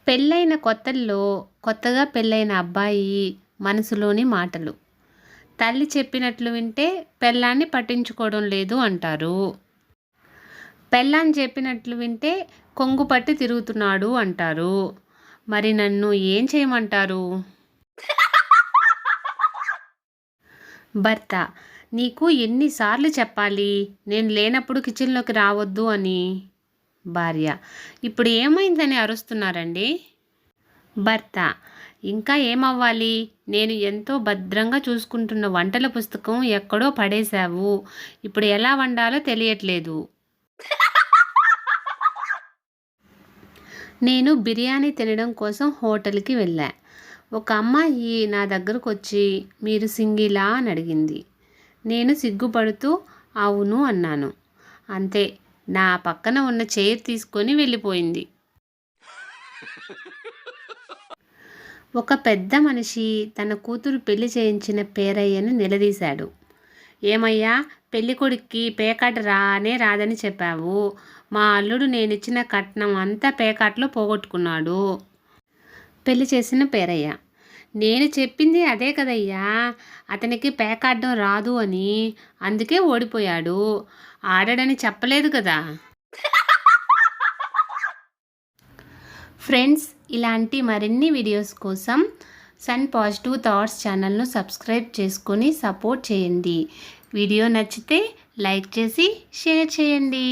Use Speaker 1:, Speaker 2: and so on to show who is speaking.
Speaker 1: పెళ్ళైన కొత్తల్లో కొత్తగా పెళ్ళైన అబ్బాయి మనసులోని మాటలు. తల్లి చెప్పినట్లు వింటే పెళ్ళాన్ని పట్టించుకోవడం లేదు అంటారు. పెళ్ళాం చెప్పినట్లు వింటే కొంగు పట్టి తిరుగుతున్నాడు అంటారు. మరి నన్ను ఏం చేయమంటారు? భర్త: నీకు ఎన్నిసార్లు చెప్పాలి నేను లేనప్పుడు కిచెన్లోకి రావద్దు అని? భార్య: ఇప్పుడు ఏమైందని అరుస్తున్నారండి? భర్త: ఇంకా ఏమవ్వాలి, నేను ఎంతో భద్రంగా చూసుకుంటున్న వంటల పుస్తకం ఎక్కడో పడేశావు, ఇప్పుడు ఎలా వండాలో తెలియట్లేదు. నేను బిర్యానీ తినడం కోసం హోటల్కి వెళ్ళా. ఒక అమ్మాయి నా దగ్గరకు వచ్చి మీరు సింగిలా అని అడిగింది. నేను సిగ్గుపడుతూ అవును అన్నాను. అంతే, నా పక్కన ఉన్న చైర్ తీసుకొని వెళ్ళిపోయింది. ఒక పెద్ద మనిషి తన కూతురు పెళ్లి చేయించిన పేరయ్యను నిలదీశాడు. ఏమయ్యా, పెళ్ళికొడుక్కి పేకాట రానే రాదని చెప్పావు, మా అల్లుడు నేనిచ్చిన కట్నం అంతా పేకాట్లో పోగొట్టుకున్నాడు. పెళ్లి చేసిన పేరయ్య: నేను చెప్పింది అదే కదయ్యా, అతనికి పేకాడడం రాదు అని, అందుకే ఓడిపోయాడు, ఆడడని చెప్పలేదు కదా. ఫ్రెండ్స్, ఇలాంటి మరిన్ని వీడియోస్ కోసం సన్ పాజిటివ్ థాట్స్ ఛానల్ను సబ్స్క్రైబ్ చేసుకొని సపోర్ట్ చేయండి. వీడియో నచ్చితే లైక్ చేసి షేర్ చేయండి.